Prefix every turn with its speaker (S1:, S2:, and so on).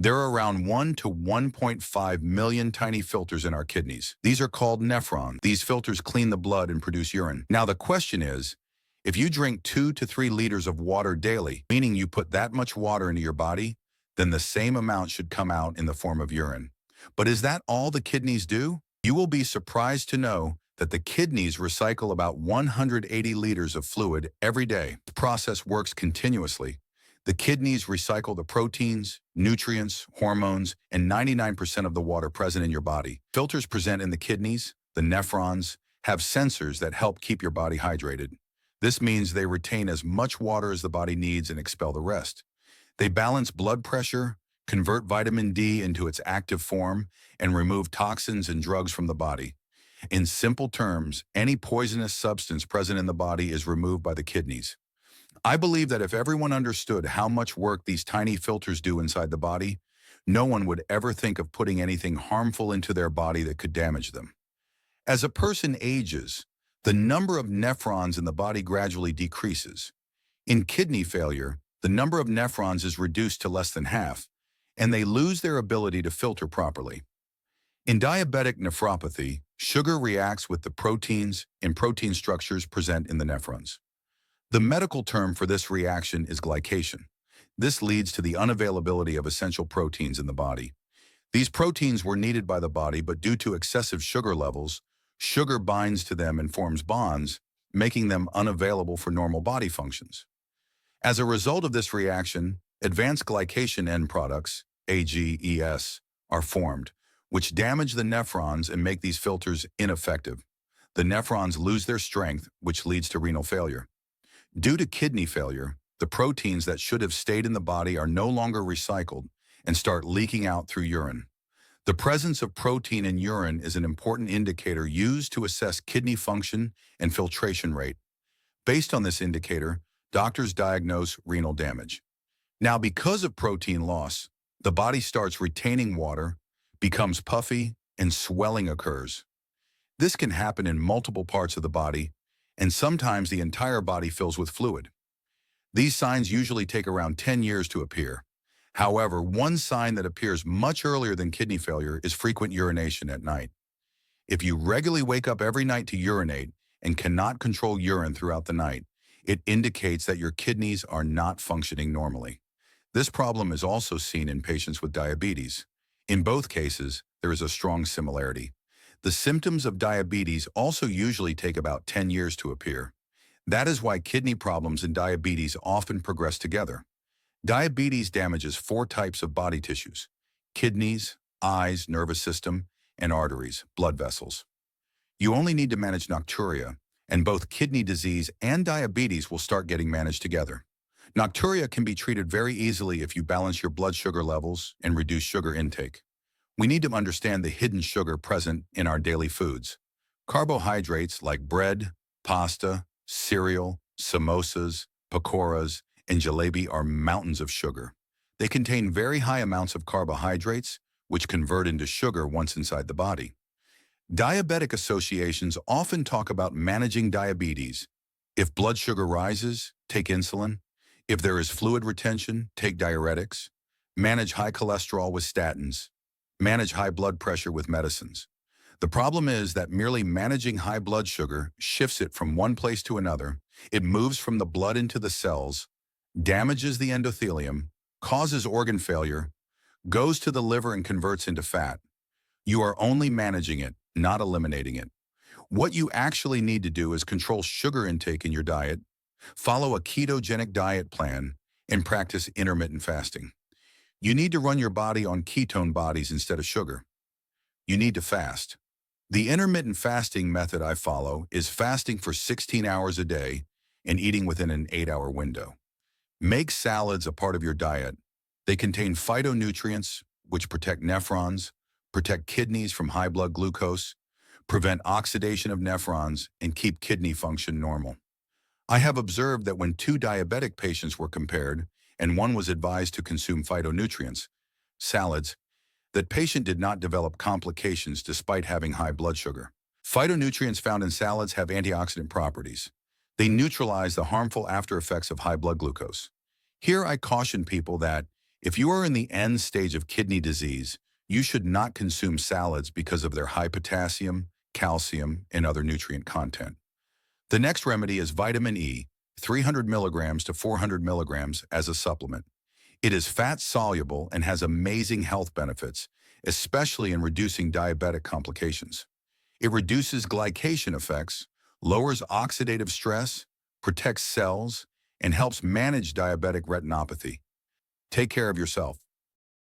S1: There are around 1 to 1.5 million tiny filters in our kidneys. These are called nephrons. These filters clean the blood and produce urine. Now the question is, if you drink 2 to 3 liters of water daily, meaning you put that much water into your body, then the same amount should come out in the form of urine. But is that all the kidneys do? You will be surprised to know that the kidneys recycle about 180 liters of fluid every day. The process works continuously. The kidneys recycle the proteins, nutrients, hormones, and 99% of the water present in your body. Filters present in the kidneys, the nephrons, have sensors that help keep your body hydrated. This means they retain as much water as the body needs and expel the rest. They balance blood pressure, convert vitamin D into its active form, and remove toxins and drugs from the body. In simple terms, any poisonous substance present in the body is removed by the kidneys. I believe that if everyone understood how much work these tiny filters do inside the body, no one would ever think of putting anything harmful into their body that could damage them. As a person ages, the number of nephrons in the body gradually decreases. In kidney failure, the number of nephrons is reduced to less than half, and they lose their ability to filter properly. In diabetic nephropathy, sugar reacts with the proteins and protein structures present in the nephrons. The medical term for this reaction is glycation. This leads to the unavailability of essential proteins in the body. These proteins were needed by the body, but due to excessive sugar levels, sugar binds to them and forms bonds, making them unavailable for normal body functions. As a result of this reaction, advanced glycation end products, AGEs, are formed, which damage the nephrons and make these filters ineffective. The nephrons lose their strength, which leads to renal failure. Due to kidney failure, the proteins that should have stayed in the body are no longer recycled and start leaking out through urine. The presence of protein in urine is an important indicator used to assess kidney function and filtration rate. Based on this indicator, doctors diagnose renal damage. Now, because of protein loss, the body starts retaining water, becomes puffy, and swelling occurs. This can happen in multiple parts of the body, and sometimes the entire body fills with fluid. These signs usually take around 10 years to appear. However, one sign that appears much earlier than kidney failure is frequent urination at night. If you regularly wake up every night to urinate and cannot control urine throughout the night, it indicates that your kidneys are not functioning normally. This problem is also seen in patients with diabetes. In both cases, there is a strong similarity. The symptoms of diabetes also usually take about 10 years to appear. That is why kidney problems and diabetes often progress together. Diabetes damages 4 types of body tissues: kidneys, eyes, nervous system, and arteries, blood vessels. You only need to manage nocturia, and both kidney disease and diabetes will start getting managed together. Nocturia can be treated very easily if you balance your blood sugar levels and reduce sugar intake. We need to understand the hidden sugar present in our daily foods. Carbohydrates like bread, pasta, cereal, samosas, pakoras, and jalebi are mountains of sugar. They contain very high amounts of carbohydrates, which convert into sugar once inside the body. Diabetic associations often talk about managing diabetes. If blood sugar rises, take insulin. If there is fluid retention, take diuretics. Manage high cholesterol with statins. Manage high blood pressure with medicines. The problem is that merely managing high blood sugar shifts it from one place to another. It moves from the blood into the cells, damages the endothelium, causes organ failure, goes to the liver and converts into fat. You are only managing it, not eliminating it. What you actually need to do is control sugar intake in your diet, follow a ketogenic diet plan, and practice intermittent fasting. You need to run your body on ketone bodies instead of sugar. You need to fast. The intermittent fasting method I follow is fasting for 16 hours a day and eating within an 8-hour window. Make salads a part of your diet. They contain phytonutrients, which protect nephrons, protect kidneys from high blood glucose, prevent oxidation of nephrons, and keep kidney function normal. I have observed that when 2 diabetic patients were compared, and one was advised to consume phytonutrients, salads, that patient did not develop complications despite having high blood sugar. Phytonutrients found in salads have antioxidant properties. They neutralize the harmful after effects of high blood glucose. Here I caution people that If you are in the end stage of kidney disease, you should not consume salads because of their high potassium, calcium, and other nutrient content. The next remedy is vitamin E, 300 milligrams to 400 milligrams as a supplement. It is fat-soluble and has amazing health benefits, especially in reducing diabetic complications. It reduces glycation effects, lowers oxidative stress, protects cells, and helps manage diabetic retinopathy. Take care of yourself.